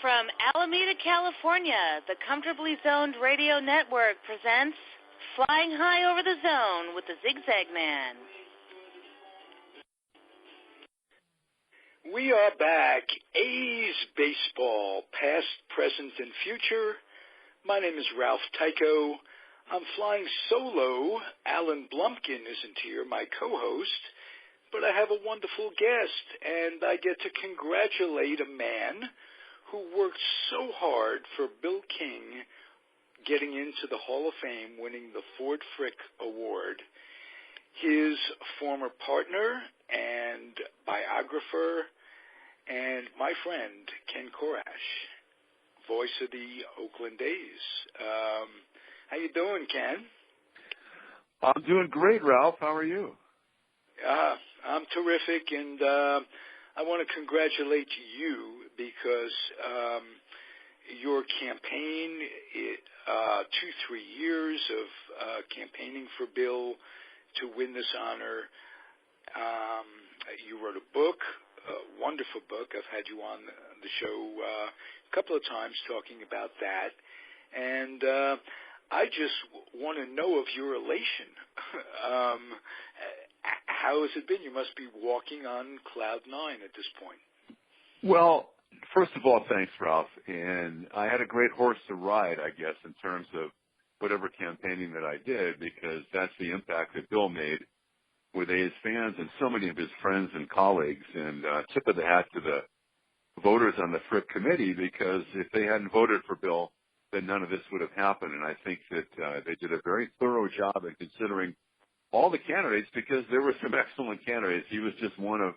From Alameda, California, the Comfortably Zoned Radio Network presents Flying High Over the Zone with the Zigzag Man. We are back. A's baseball, past, present, and future. My name is Ralph Tycho. I'm flying solo. Alan Blumpkin isn't here, my co-host, but I have a wonderful guest, and I get to congratulate a man who worked so hard for Bill King getting into the Hall of Fame, winning the Ford Frick Award. His former partner and biographer and my friend, Ken Korach, voice of the Oakland A's. How you doing, Ken? I'm doing great, Ralph. How are you? I'm terrific, and I want to congratulate you because your campaign, 2-3 years of campaigning for Bill to win this honor. You wrote a book, a wonderful book. I've had you on the show a couple of times talking about that. And I just want to know of your elation. How has it been? You must be walking on cloud nine at this point. Well, first of all, thanks, Ralph. And I had a great horse to ride, I guess, in terms of whatever campaigning that I did, because that's the impact that Bill made with A's fans and so many of his friends and colleagues. And tip of the hat to the voters on the Frick committee, because if they hadn't voted for Bill, then none of this would have happened. And I think that they did a very thorough job at considering all the candidates, because there were some excellent candidates. He was just one of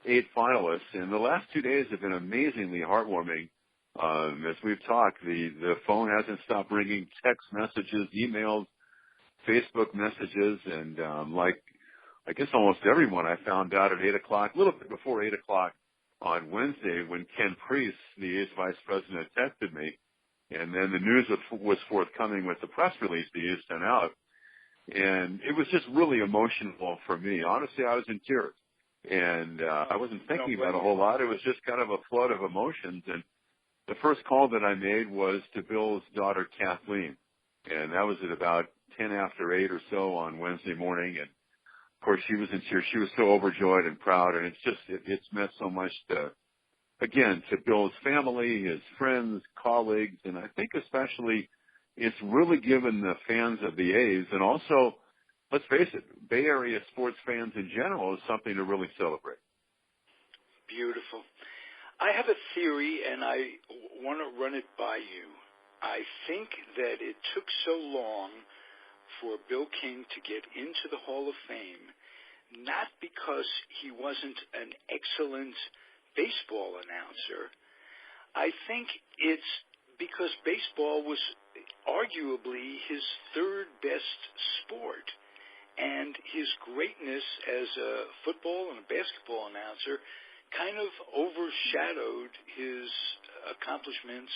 8 finalists, and the last 2 days have been amazingly heartwarming. As we've talked, the phone hasn't stopped ringing, text messages, emails, Facebook messages, and like I guess almost everyone, I found out at 8 o'clock, a little bit before 8 o'clock on Wednesday, when Ken Priest, the A's vice president, texted me, and then the news was forthcoming with the press release the A's sent out. And it was just really emotional for me. Honestly, I was in tears. And I wasn't thinking about a whole lot. It was just kind of a flood of emotions. And the first call that I made was to Bill's daughter, Kathleen. And that was at about 10 after 8 or so on Wednesday morning. And, of course, she was in tears. She was so overjoyed and proud. And it's meant so much to Bill's family, his friends, colleagues, and I think especially it's really given the fans of the A's, and also, let's face it, Bay Area sports fans in general is something to really celebrate. Beautiful. I have a theory, and I want to run it by you. I think that it took so long for Bill King to get into the Hall of Fame, not because he wasn't an excellent baseball announcer. I think it's because baseball was arguably his third best sport, and his greatness as a football and a basketball announcer kind of overshadowed his accomplishments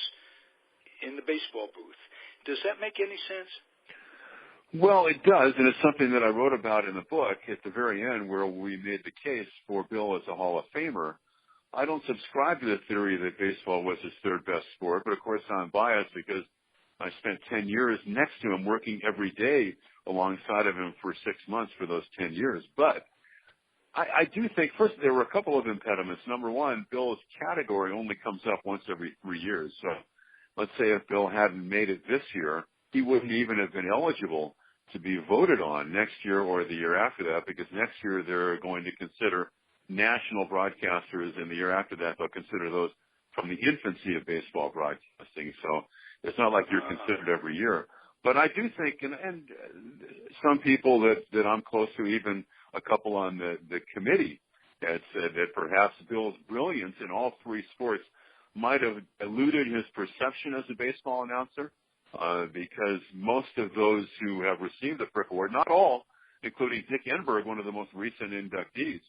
in the baseball booth. Does that make any sense? Well, it does, and it's something that I wrote about in the book at the very end, where we made the case for Bill as a Hall of Famer. I don't subscribe to the theory that baseball was his third best sport, but of course I'm biased because I spent 10 years next to him, working every day alongside of him for 6 months for those 10 years. But I do think, first, there were a couple of impediments. Number one, Bill's category only comes up once every 3 years. So let's say if Bill hadn't made it this year, he wouldn't even have been eligible to be voted on next year or the year after that, because next year they're going to consider national broadcasters, and the year after that they'll consider those from the infancy of baseball broadcasting. So it's not like you're considered every year. But I do think, and some people that I'm close to, even a couple on the committee, had said that perhaps Bill's brilliance in all 3 sports might have eluded his perception as a baseball announcer, because most of those who have received the Frick Award, not all, including Dick Enberg, one of the most recent inductees,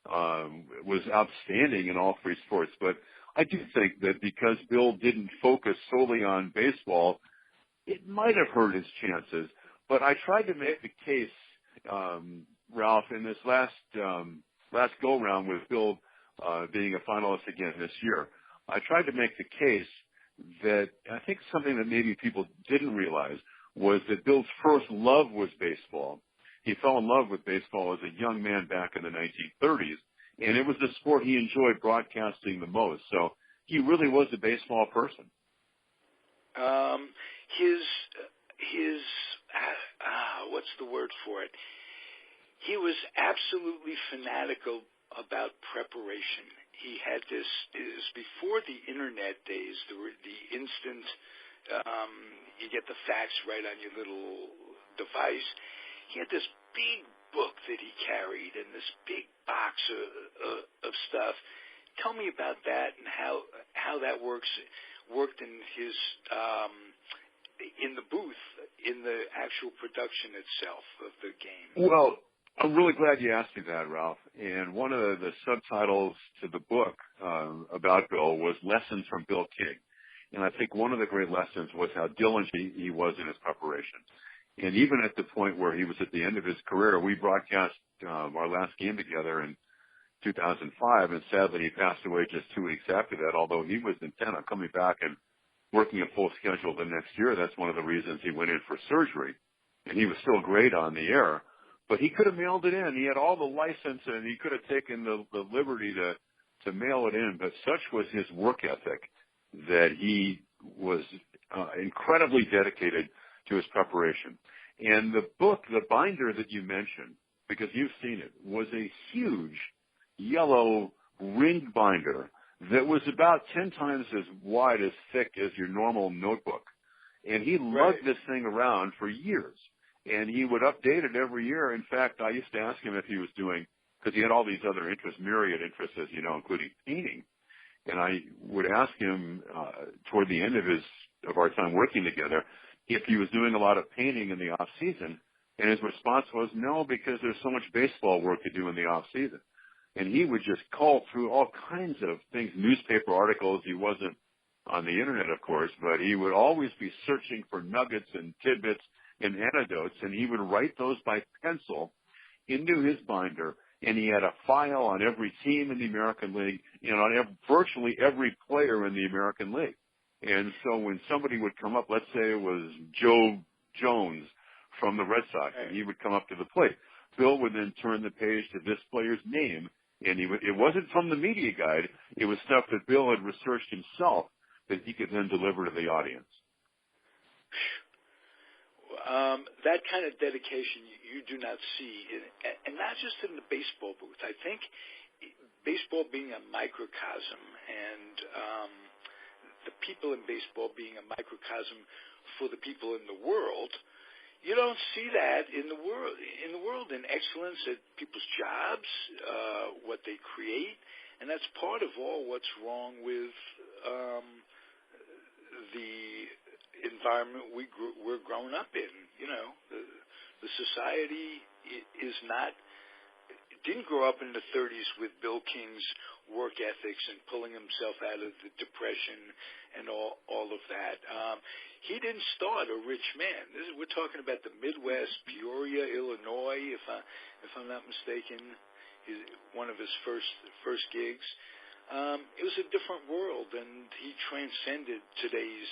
was outstanding in all three sports. But I do think that because Bill didn't focus solely on baseball, it might have hurt his chances. But I tried to make the case, Ralph, in this last go-round with Bill being a finalist again this year. I tried to make the case that I think something that maybe people didn't realize was that Bill's first love was baseball. He fell in love with baseball as a young man back in the 1930s, and it was the sport he enjoyed broadcasting the most. So he really was a baseball person. What's the word for it? He was absolutely fanatical about preparation. He had this is before the internet days, the instant you get the facts right on your little device. He had this big book that he carried and this big box of stuff. Tell me about that and how that worked in his in the booth, in the actual production itself of the game. Well, I'm really glad you asked me that, Ralph. And one of the subtitles to the book about Bill was Lessons from Bill King. And I think one of the great lessons was how diligent he was in his preparation. And even at the point where he was at the end of his career, we broadcast our last game together in 2005, and sadly he passed away just 2 weeks after that, although he was intent on coming back and working a full schedule the next year. That's one of the reasons he went in for surgery. And he was still great on the air. But he could have mailed it in. He had all the license, and he could have taken the liberty to mail it in. But such was his work ethic that he was incredibly dedicated to his preparation. And the book, the binder that you mentioned, because you've seen it, was a huge yellow ringed binder that was about 10 times as wide, as thick as your normal notebook. And he lugged this thing around for years. And he would update it every year. In fact, I used to ask him if he was doing, because he had all these other interests, myriad interests, as you know, including painting. And I would ask him toward the end of our time working together if he was doing a lot of painting in the off season. And his response was no, because there's so much baseball work to do in the off season. And he would just cull through all kinds of things, newspaper articles. He wasn't on the internet, of course, but he would always be searching for nuggets and tidbits and anecdotes, and he would write those by pencil into his binder, and he had a file on every team in the American League and on virtually every player in the American League. And so when somebody would come up, let's say it was Joe Jones from the Red Sox, and he would come up to the plate, Bill would then turn the page to this player's name, and it wasn't from the media guide. It was stuff that Bill had researched himself that he could then deliver to the audience. That kind of dedication you do not see, and not just in the baseball booth. I think baseball being a microcosm, and the people in baseball being a microcosm for the people in the world, you don't see that in the world. In excellence at people's jobs, what they create, and that's part of all what's wrong with the environment we're grown up in. You know, the society didn't grow up in the 30s with Bill King's work ethics and pulling himself out of the depression and all of that. He didn't start a rich man. We're talking about the Midwest, Peoria, Illinois, if I'm not mistaken, one of his first gigs. It was a different world, and he transcended today's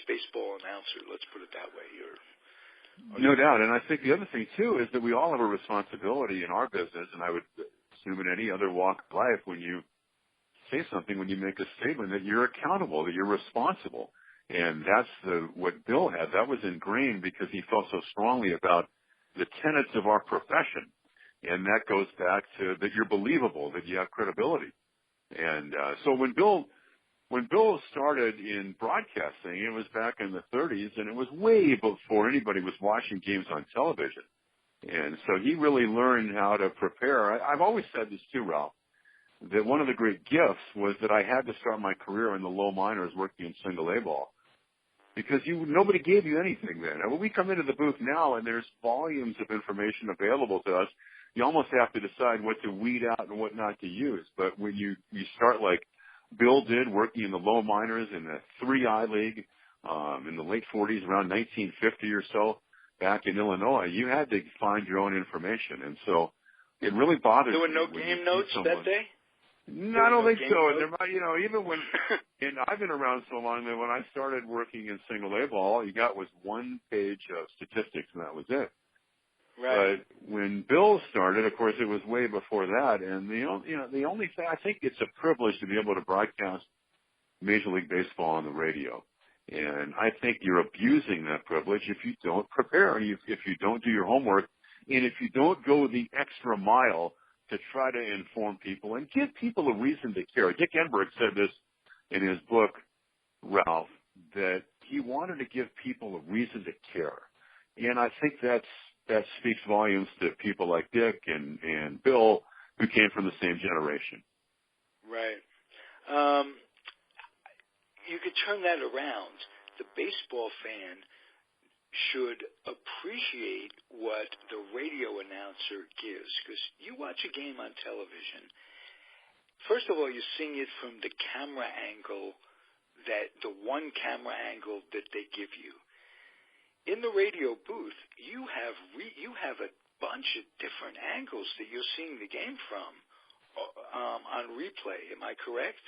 baseball announcer. Let's put it that way. No doubt. And I think the other thing, too, is that we all have a responsibility in our business, and I would assume in any other walk of life, when you say something, when you make a statement, that you're accountable, that you're responsible. And that's what Bill had. That was ingrained because he felt so strongly about the tenets of our profession. And that goes back to that you're believable, that you have credibility. And so when Bill started in broadcasting, it was back in the 30s, and it was way before anybody was watching games on television. And so he really learned how to prepare. I've always said this too, Ralph, that one of the great gifts was that I had to start my career in the low minors working in single A ball. because nobody gave you anything then. When we come into the booth now and there's volumes of information available to us, you almost have to decide what to weed out and what not to use. But when you start like Bill did, working in the low minors in the 3I League in the late 40s, around 1950 or so, back in Illinois, you had to find your own information. And so it really bothers me. There were no game notes that day? No, I don't think so. And there might, even when, and I've been around so long that when I started working in single A ball, all you got was one page of statistics, and that was it. Right. But when Bill started, of course, it was way before that. And the only thing, I think it's a privilege to be able to broadcast Major League Baseball on the radio. And I think you're abusing that privilege if you don't prepare, if you don't do your homework, and if you don't go the extra mile to try to inform people and give people a reason to care. Dick Enberg said this in his book, Ralph, that he wanted to give people a reason to care. And I think that speaks volumes to people like Dick and Bill, who came from the same generation. Right. You could turn that around. The baseball fan should appreciate what the radio announcer gives, because you watch a game on television, first of all, you're seeing it from the camera angle, the one camera angle that they give you. In the radio booth, you have a bunch of different angles that you're seeing the game from on replay. Am I correct?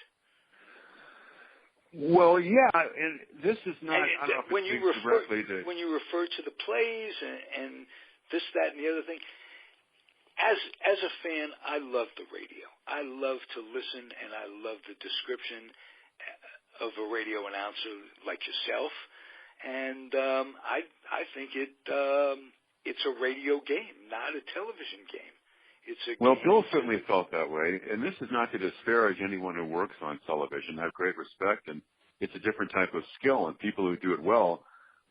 Well, yeah, and this is not. I don't know if when you refer to the plays and this, that, and the other thing. As a fan, I love the radio. I love to listen, and I love the description of a radio announcer like yourself. And I think it's a radio game, not a television game. Well, Bill certainly felt that way, and this is not to disparage anyone who works on television. I have great respect, and it's a different type of skill, and people who do it well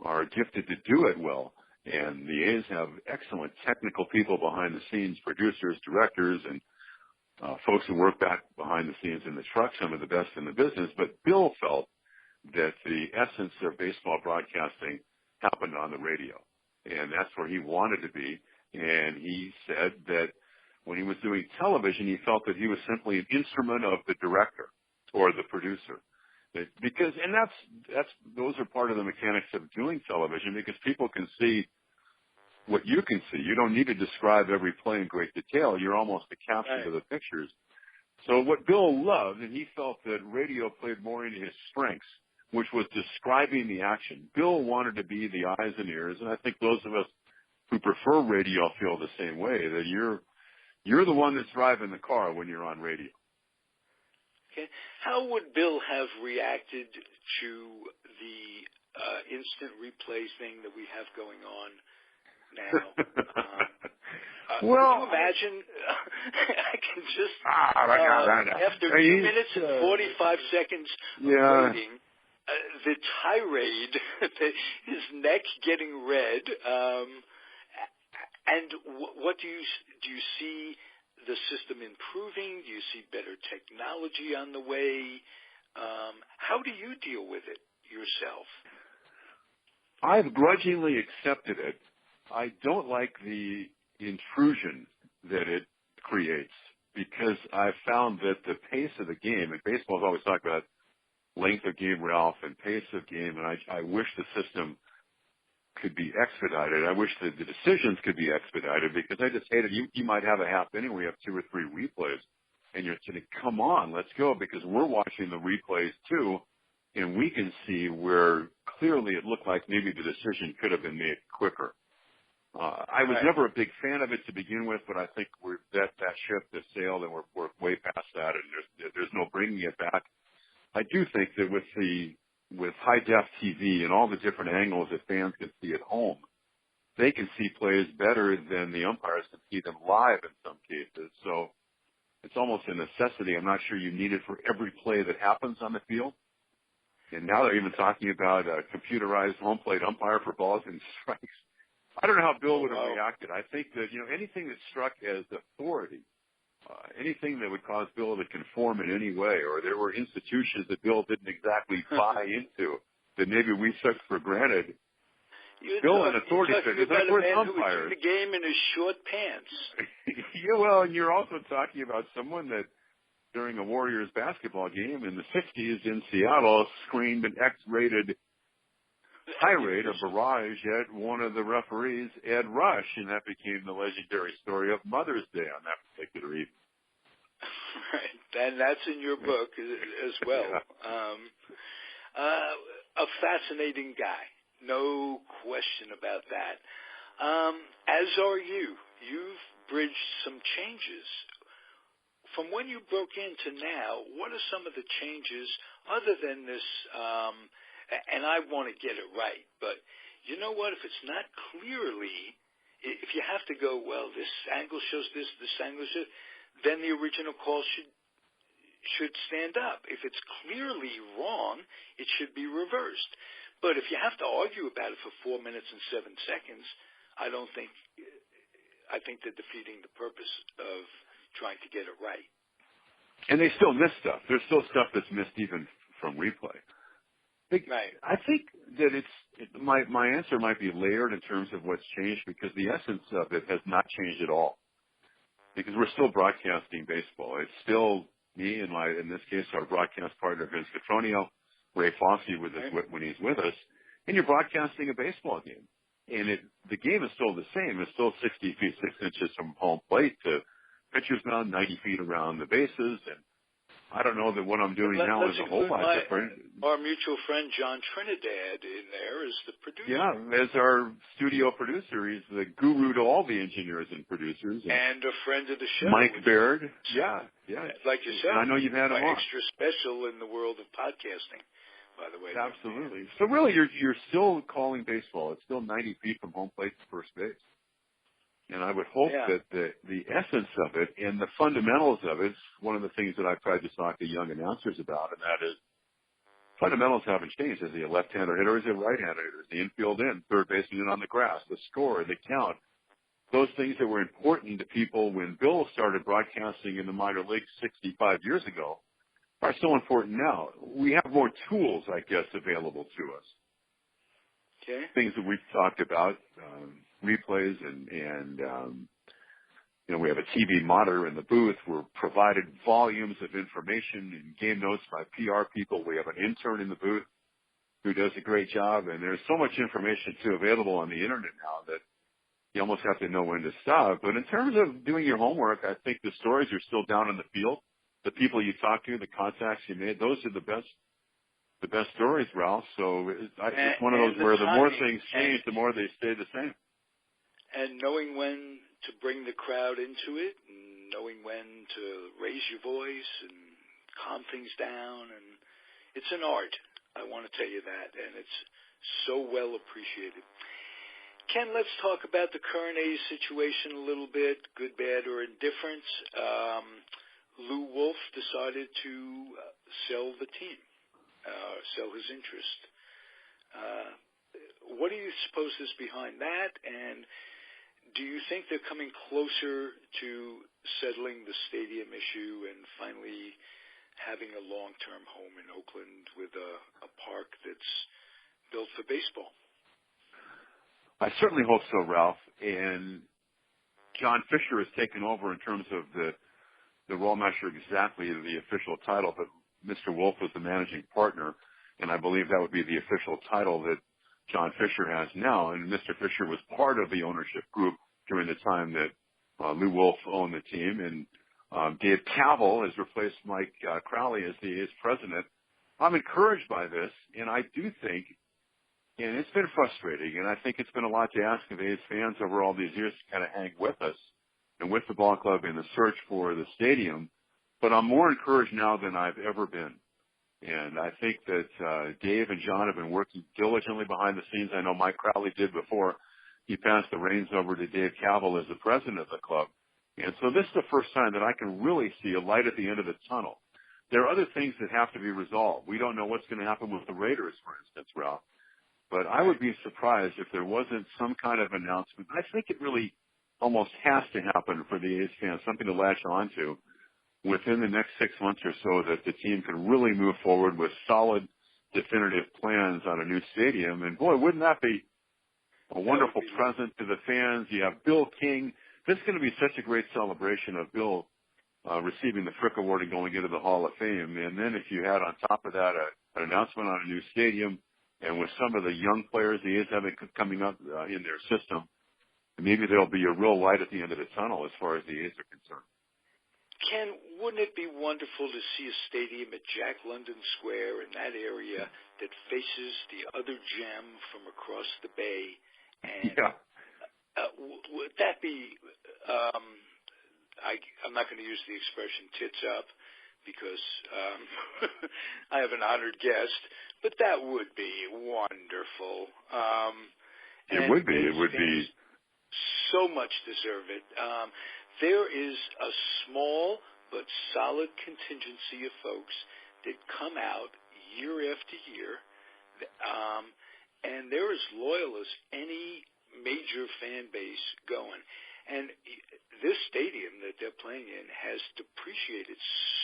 are gifted to do it well. And the A's have excellent technical people behind the scenes, producers, directors, and folks who work back behind the scenes in the truck, some of the best in the business. But Bill felt that the essence of baseball broadcasting happened on the radio, and that's where he wanted to be. And he said that when he was doing television, he felt that he was simply an instrument of the director or the producer. Those are part of the mechanics of doing television, because people can see what you can see. You don't need to describe every play in great detail. You're almost a caption to the pictures. So what Bill loved, and he felt that radio played more into his strengths, which was describing the action. Bill wanted to be the eyes and ears, and I think those of us who prefer radio feel the same way, that you're the one that's driving the car when you're on radio. Okay. How would Bill have reacted to the instant replay thing that we have going on now? Well, can you imagine? I can just after 2 minutes and 45 seconds of waiting, the tirade, his neck getting red. And what do you see the system improving? Do you see better technology on the way? How do you deal with it yourself? I've grudgingly accepted it. I don't like the intrusion that it creates, because I've found that the pace of the game, and baseball's always talked about length of game, Ralph, and pace of game, and I wish the system could be expedited. I wish that the decisions could be expedited, because I just hate it. You might have a half inning where you have 2 or 3 replays, and you're saying, come on, let's go, because we're watching the replays too, and we can see where clearly it looked like maybe the decision could have been made quicker. I was never a big fan of it to begin with, but I think that ship has sailed, and we're way past that, and there's no bringing it back. I do think that with high-def TV and all the different angles that fans can see at home, they can see plays better than the umpires can see them live in some cases. So it's almost a necessity. I'm not sure you need it for every play that happens on the field. And now they're even talking about a computerized home plate umpire for balls and strikes. I don't know how Bill would have reacted. I think that, anything that struck as authority, anything that would cause Bill to conform in any way, or there were institutions that Bill didn't exactly buy into, that maybe we took for granted. You're Bill, an authority figure, about a man who umpires. was in the game in his short pants. Yeah, well, and you're also talking about someone that during a Warriors basketball game in the 60s in Seattle screamed an X-rated tirade, a barrage at one of the referees, Ed Rush, and that became the legendary story of Mother's Day on that particular evening. Right, and that's in your book as well. Yeah. A fascinating guy, no question about that. As are you. You've bridged some changes. From when you broke into now, what are some of the changes other than this, and I want to get it right, but you know what, if it's not clearly, if you have to go, well, this angle shows this angle shows, then the original call should stand up. If it's clearly wrong, it should be reversed. But if you have to argue about it for 4 minutes and 7 seconds, I think they're defeating the purpose of trying to get it right. And they still miss stuff. There's still stuff that's missed even from replay. Right. I think that my answer might be layered in terms of what's changed because the essence of it has not changed at all. Because we're still broadcasting baseball. It's still me and in this case, our broadcast partner, Vince Cotroneo, Ray Fosse when he's with us, and you're broadcasting a baseball game. And the game is still the same. It's still 60 feet, 6 inches from home plate to pitcher's mound, 90 feet around the bases. And I don't know that what I'm doing now is a whole lot different. Our mutual friend John Trinidad in there is the producer. Yeah, as our studio producer. He's the guru to all the engineers and producers. And a friend of the show. Mike Baird. Yeah. Like yourself. I know you've had him on. Extra special in the world of podcasting, by the way. Absolutely. So really, you're still calling baseball. It's still 90 feet from home plate to first base. And I would hope that the essence of it and the fundamentals of it is one of the things that I've tried to talk to young announcers about, and that is fundamentals haven't changed. Is he a left-hander hitter or is he a right-hander hitter? Is the infield in, third baseman on the grass, the score, the count? Those things that were important to people when Bill started broadcasting in the minor leagues 65 years ago are so important now. We have more tools, I guess, available to us. Okay. Things that we've talked about, replays and we have a TV monitor in the booth. We're provided volumes of information and game notes by PR people. We have an intern in the booth who does a great job, and there's so much information too available on the internet now that you almost have to know when to stop. But in terms of doing your homework, I think the stories are still down in the field. The people you talk to, the contacts you made, those are the best stories, Ralph. So it's one of those where the more things change, the more they stay the same. And knowing when to bring the crowd into it, and knowing when to raise your voice and calm things down, and it's an art. I want to tell you that, and it's so well appreciated. Ken, let's talk about the current A's situation a little bit, good, bad, or indifference. Lou Wolf decided to sell the team, sell his interest. What do you suppose is behind that, and do you think they're coming closer to settling the stadium issue and finally having a long-term home in Oakland with a park that's built for baseball? I certainly hope so, Ralph. And John Fisher has taken over in terms of the role. I'm not sure exactly the official title, but Mr. Wolf was the managing partner, and I believe that would be the official title that John Fisher has now. And Mr. Fisher was part of the ownership group during the time that Lou Wolf owned the team. And Dave Cavell has replaced Mike Crowley as the A's president. I'm encouraged by this, and I do think, and it's been frustrating, and I think it's been a lot to ask of A's fans over all these years to kind of hang with us and with the ball club in the search for the stadium. But I'm more encouraged now than I've ever been. And I think that Dave and John have been working diligently behind the scenes. I know Mike Crowley did before he passed the reins over to Dave Cavell as the president of the club. And so this is the first time that I can really see a light at the end of the tunnel. There are other things that have to be resolved. We don't know what's going to happen with the Raiders, for instance, Ralph. But I would be surprised if there wasn't some kind of announcement. I think it really almost has to happen for the A's fans, something to latch on to, within the next 6 months or so, that the team can really move forward with solid definitive plans on a new stadium. And boy, wouldn't that be a wonderful present to the fans? You have Bill King. This is going to be such a great celebration of Bill receiving the Frick Award and going into the Hall of Fame. And then if you had on top of that an announcement on a new stadium, and with some of the young players the A's have coming up in their system, maybe there'll be a real light at the end of the tunnel as far as the A's are concerned. Ken, wouldn't it be wonderful to see a stadium at Jack London Square in that area that faces the other gem from across the bay? And would that be, I'm not going to use the expression tits up because I have an honored guest, but that would be wonderful. It would be. It would be. So much deserve it. There is a small but solid contingency of folks that come out year after year, and they're as loyal as any major fan base going. And this stadium that they're playing in has depreciated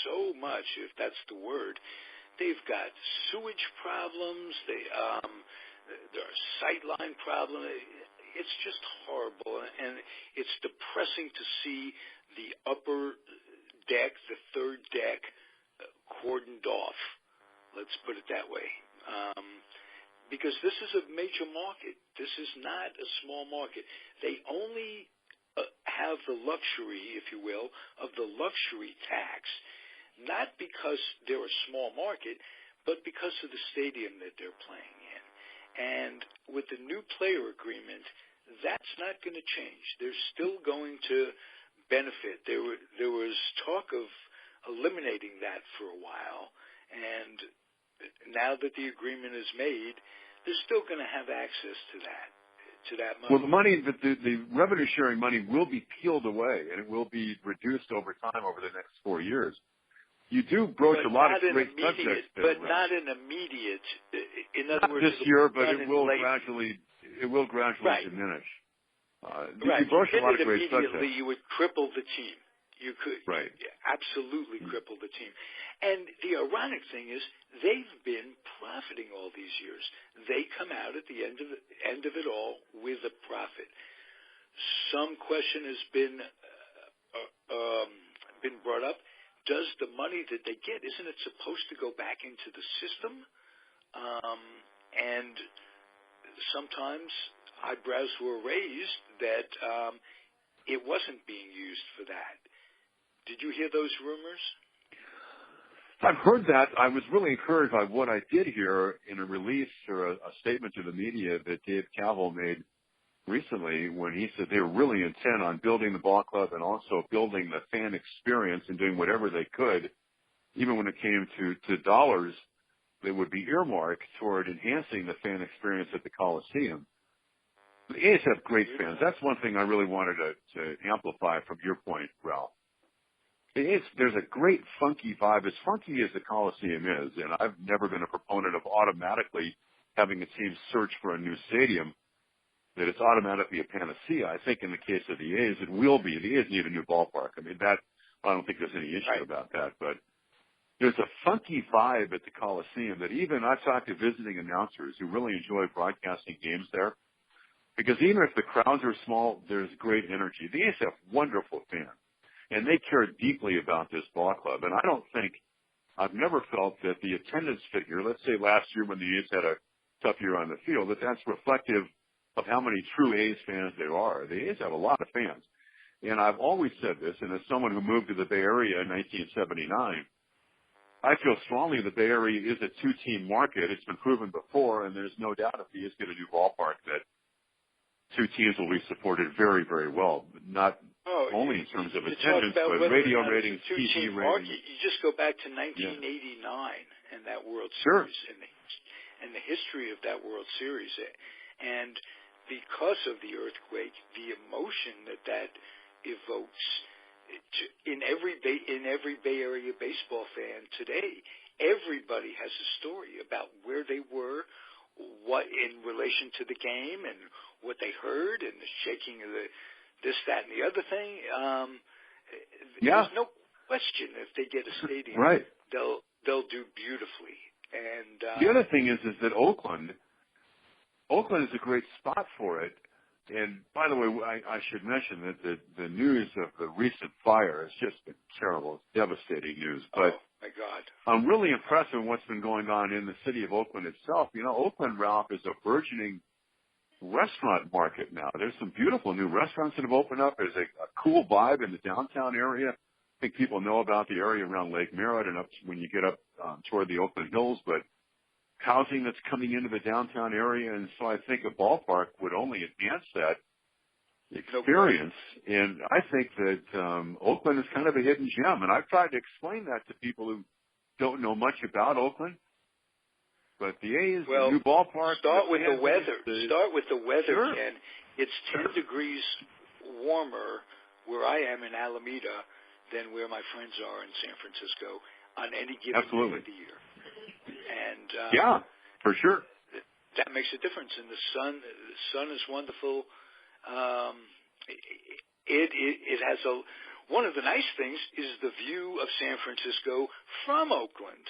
so much, if that's the word. They've got sewage problems. There are sightline problems. It's just horrible, and it's depressing to see the upper deck, the third deck, cordoned off. Let's put it that way. Because this is a major market. This is not a small market. They only have the luxury, if you will, of the luxury tax, not because they're a small market, but because of the stadium that they're playing in. And with the new player agreement, that's not going to change. They're still going to benefit. There was talk of eliminating that for a while, and now that the agreement is made, they're still going to have access to that money. Well, the money, the revenue sharing money will be peeled away, and it will be reduced over time over the next 4 years. You do broach a lot of great subjects, but not an immediate. In other words, this year, but it will gradually diminish. Right. You broach a lot of great immediately, subjects. you would cripple the team. You could absolutely cripple the team. And the ironic thing is, they've been profiting all these years. They come out at the end of it all with a profit. Some question has been brought up. Does the money that they get, isn't it supposed to go back into the system? And sometimes eyebrows were raised that it wasn't being used for that. Did you hear those rumors? I've heard that. I was really encouraged by what I did hear in a release or a statement to the media that Dave Cavill made recently when he said they were really intent on building the ball club and also building the fan experience and doing whatever they could, even when it came to dollars that would be earmarked toward enhancing the fan experience at the Coliseum. The A's have great fans. That's one thing I really wanted to amplify from your point, Ralph. There's a great funky vibe, as funky as the Coliseum is, and I've never been a proponent of automatically having a team search for a new stadium, that it's automatically a panacea. I think in the case of the A's, it will be. The A's need a new ballpark. I mean, I don't think there's any issue about that, but there's a funky vibe at the Coliseum that even I've talked to visiting announcers who really enjoy broadcasting games there, because even if the crowds are small, there's great energy. The A's have wonderful fans, and they care deeply about this ball club. And I've never felt that the attendance figure, let's say last year when the A's had a tough year on the field, that's reflective of how many true A's fans there are. The A's have a lot of fans. And I've always said this, and as someone who moved to the Bay Area in 1979, I feel strongly the Bay Area is a two-team market. It's been proven before, and there's no doubt if the A's get a new ballpark that two teams will be supported very, very well, but not only in terms of attendance, but radio ratings, TV ratings. You just go back to 1989 and that World Series and the history of that World Series. And because of the earthquake, the emotion that evokes in every Bay Area baseball fan today, everybody has a story about where they were, what in relation to the game, and what they heard, and the shaking of this, that, and the other thing. There's no question if they get a stadium, they'll do beautifully. And the other thing is that Oakland is a great spot for it. And by the way, I should mention that the news of the recent fire has just been terrible. It's devastating news. But oh my God, I'm really impressed with what's been going on in the city of Oakland itself. You know, Oakland, Ralph, is a burgeoning restaurant market now. There's some beautiful new restaurants that have opened up. There's a cool vibe in the downtown area. I think people know about the area around Lake Merritt and up when you get up toward the Oakland Hills, but housing that's coming into the downtown area, and so I think a ballpark would only enhance that experience. And I think that Oakland is kind of a hidden gem, and I've tried to explain that to people who don't know much about Oakland. But the A's, the new ballpark. Start with the weather. Sure. Ken. It's 10 degrees warmer where I am in Alameda than where my friends are in San Francisco on any given day of the year. And yeah, for sure. That makes a difference. And the sun is wonderful. It has one of the nice things is the view of San Francisco from Oakland.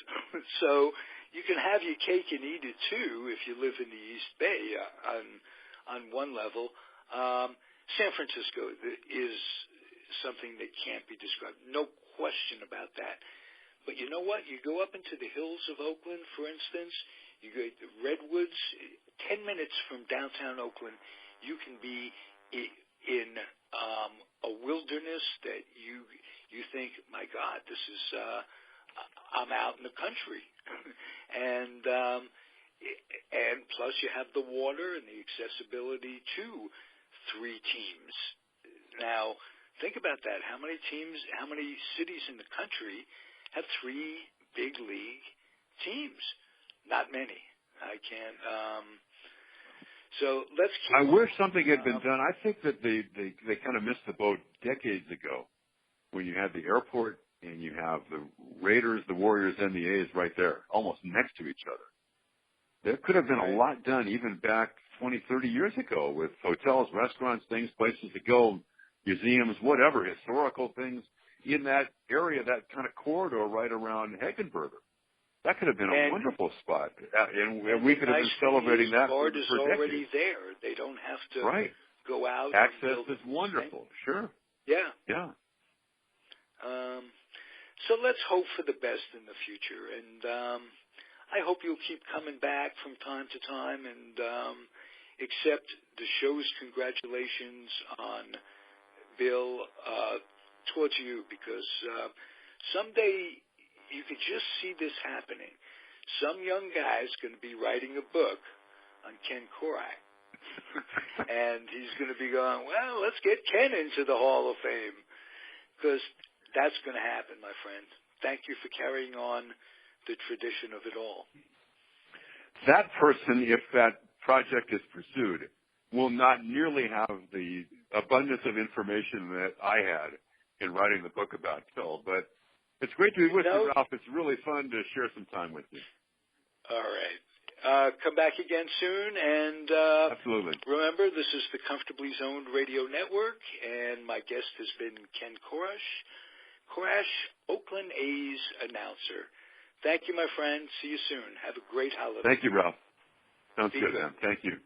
So you can have your cake and eat it too if you live in the East Bay on one level. San Francisco is something that can't be described. No question about that. But you know what? You go up into the hills of Oakland, for instance, you go to Redwoods, 10 minutes from downtown Oakland, you can be in a wilderness that you think, my God, this is I'm out in the country. and plus you have the water and the accessibility to 3 teams. Now, think about that. How many cities in the country have 3 big league teams? Not many. I can't. So let's keep. I wish something had been done. I think that they kind of missed the boat decades ago when you had the airport and you have the Raiders, the Warriors, and the A's right there, almost next to each other. There could have been a lot done even back 20, 30 years ago with hotels, restaurants, things, places to go, museums, whatever, historical things in that area, that kind of corridor right around Hagenberger. That could have been a wonderful spot, and we could have been celebrating that for decades. The is already there. They don't have to go out. Access is wonderful. Sure. Yeah. Yeah. So let's hope for the best in the future, and I hope you'll keep coming back from time to time and accept the show's congratulations on Bill towards you, because someday you could just see this happening. Some young guy's going to be writing a book on Ken Korach. And he's going to be going, well, let's get Ken into the Hall of Fame. Because that's going to happen, my friend. Thank you for carrying on the tradition of it all. That person, if that project is pursued, will not nearly have the abundance of information that I had in writing the book about Phil. But it's great to be with you, Ralph. It's really fun to share some time with you. All right. Come back again soon. And absolutely. Remember, this is the Comfortably Zoned Radio Network, and my guest has been Ken Korach, Oakland A's announcer. Thank you, my friend. See you soon. Have a great holiday. Thank you, Ralph. Sounds good, man. Thank you.